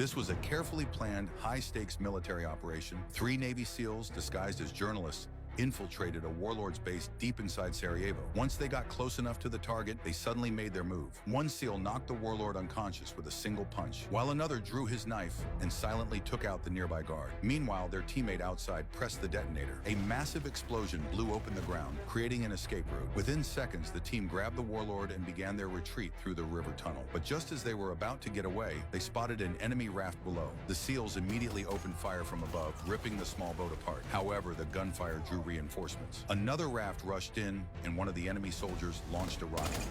This was a carefully planned, high-stakes military operation. 3 Navy SEALs, disguised as journalists, infiltrated a warlord's base deep inside Sarajevo. Once they got close enough to the target, they suddenly made their move. One SEAL knocked the warlord unconscious with a single punch, while another drew his knife and silently took out the nearby guard. Meanwhile, their teammate outside pressed the detonator. A massive explosion blew open the ground, creating an escape route. Within seconds, the team grabbed the warlord and began their retreat through the river tunnel. But just as they were about to get away, they spotted an enemy raft below. The SEALs immediately opened fire from above, ripping the small boat apart. However, the gunfire drew reinforcements. Another raft rushed in, and one of the enemy soldiers launched a rocket.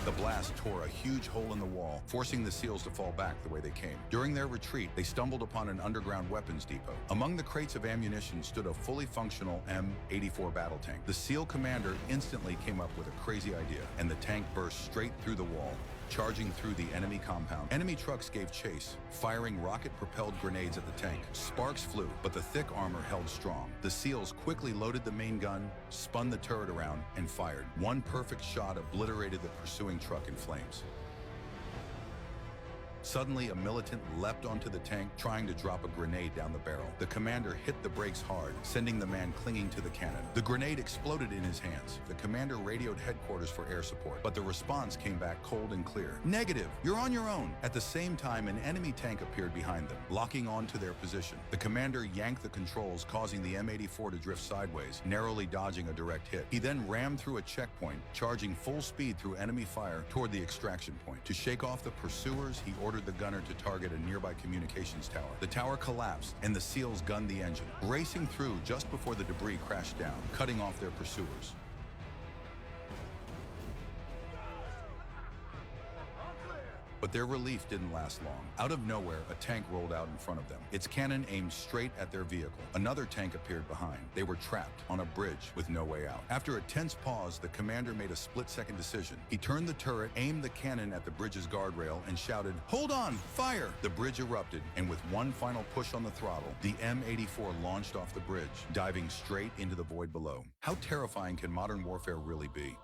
The blast tore a huge hole in the wall, forcing the SEALs to fall back the way they came. During their retreat, they stumbled upon an underground weapons depot. Among the crates of ammunition stood a fully functional M84 battle tank. The SEAL commander instantly came up with a crazy idea, and the tank burst straight through the wall, charging through the enemy compound. Enemy trucks gave chase, firing rocket-propelled grenades at the tank. Sparks flew, but the thick armor held strong. The SEALs quickly loaded the main gun, spun the turret around, and fired. One perfect shot obliterated the pursuing truck in flames. Suddenly, a militant leapt onto the tank, trying to drop a grenade down the barrel. The commander hit the brakes hard, sending the man clinging to the cannon. The grenade exploded in his hands. The commander radioed headquarters for air support, but the response came back cold and clear. "Negative, you're on your own." At the same time, an enemy tank appeared behind them, locking onto their position. The commander yanked the controls, causing the M84 to drift sideways, narrowly dodging a direct hit. He then rammed through a checkpoint, charging full speed through enemy fire toward the extraction point. To shake off the pursuers, he ordered the gunner to target a nearby communications tower. The tower collapsed, and the SEALs gunned the engine, racing through just before the debris crashed down, cutting off their pursuers. But their relief didn't last long. Out of nowhere, a tank rolled out in front of them, its cannon aimed straight at their vehicle. Another tank appeared behind. They were trapped on a bridge with no way out. After a tense pause, the commander made a split-second decision. He turned the turret, aimed the cannon at the bridge's guardrail, and shouted, "Hold on! Fire!" The bridge erupted, and with one final push on the throttle, the M84 launched off the bridge, diving straight into the void below. How terrifying can modern warfare really be?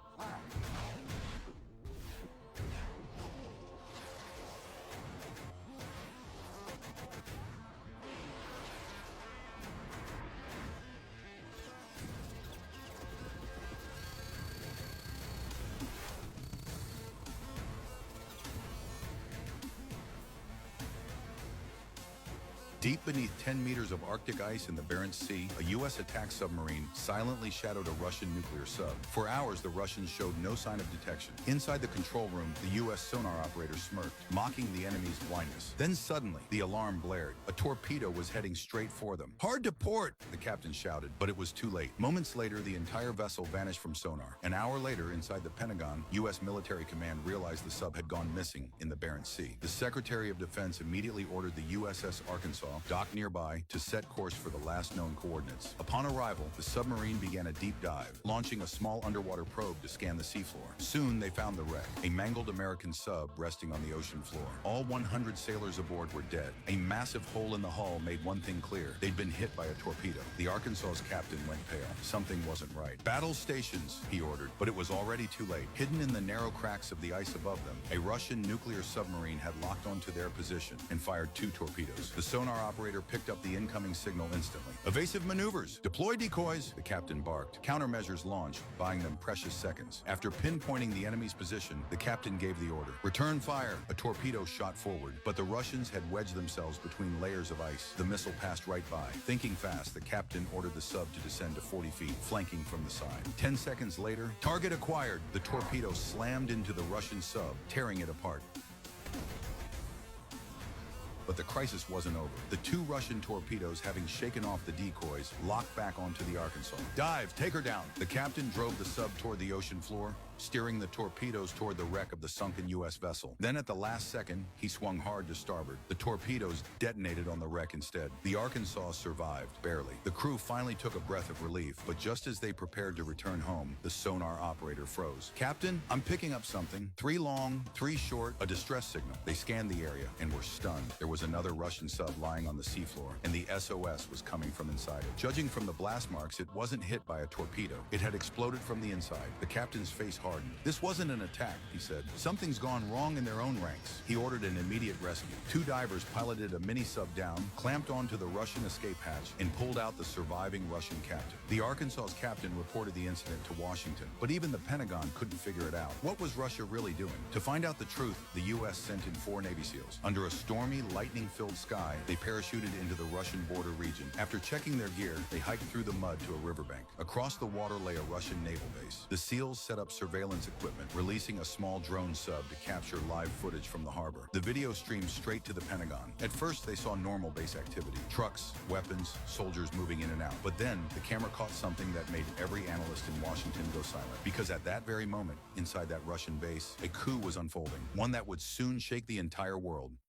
Deep beneath 10 meters of Arctic ice in the Barents Sea, a U.S. attack submarine silently shadowed a Russian nuclear sub. For hours, the Russians showed no sign of detection. Inside the control room, the U.S. sonar operator smirked, mocking the enemy's blindness. Then suddenly, the alarm blared. A torpedo was heading straight for them. "Hard to port!" the captain shouted, but it was too late. Moments later, the entire vessel vanished from sonar. An hour later, inside the Pentagon, U.S. military command realized the sub had gone missing in the Barents Sea. The Secretary of Defense immediately ordered the USS Arkansas, docked nearby, to set course for the last known coordinates. Upon arrival, the submarine began a deep dive, launching a small underwater probe to scan the seafloor. Soon, they found the wreck, a mangled American sub resting on the ocean floor. All 100 sailors aboard were dead. A massive hole in the hull made one thing clear: they'd been hit by a torpedo. The Arkansas's captain went pale. Something wasn't right. "Battle stations," he ordered, but it was already too late. Hidden in the narrow cracks of the ice above them, a Russian nuclear submarine had locked onto their position and fired 2 torpedoes. The sonar operator picked up the incoming signal instantly. "Evasive maneuvers! Deploy decoys!" the captain barked. Countermeasures launched, buying them precious seconds. After pinpointing the enemy's position, the captain gave the order. "Return fire!" A torpedo shot forward, but the Russians had wedged themselves between layers of ice. The missile passed right by. Thinking fast, the captain ordered the sub to descend to 40 feet, flanking from the side. 10 seconds later, target acquired. The torpedo slammed into the Russian sub, tearing it apart. But the crisis wasn't over. The 2 Russian torpedoes, having shaken off the decoys, locked back onto the Arkansas. "Dive! Take her down!" The captain drove the sub toward the ocean floor, steering the torpedoes toward the wreck of the sunken U.S. vessel. Then at the last second, he swung hard to starboard. The torpedoes detonated on the wreck instead. The Arkansas survived, barely. The crew finally took a breath of relief, but just as they prepared to return home, the sonar operator froze. "Captain, I'm picking up something. 3 long, 3 short, a distress signal." They scanned the area and were stunned. There was another Russian sub lying on the seafloor, and the SOS was coming from inside it. Judging from the blast marks, it wasn't hit by a torpedo. It had exploded from the inside. The captain's face hardened. This wasn't an attack, he said. Something's gone wrong in their own ranks. He ordered an immediate rescue. Two divers piloted a mini-sub down, clamped onto the Russian escape hatch, and pulled out the surviving Russian captain. The Arkansas's captain reported the incident to Washington, but even the Pentagon couldn't figure it out. What was Russia really doing? To find out the truth, the U.S. sent in 4 Navy SEALs. Under a stormy, lightning-filled sky, they parachuted into the Russian border region. After checking their gear, they hiked through the mud to a riverbank. Across the water lay a Russian naval base. The SEALs set up surveillance equipment, releasing a small drone sub to capture live footage from the harbor. The video streamed straight to the Pentagon. At first, they saw normal base activity. Trucks, weapons, soldiers moving in and out. But then, the camera caught something that made every analyst in Washington go silent. Because at that very moment, inside that Russian base, a coup was unfolding. One that would soon shake the entire world.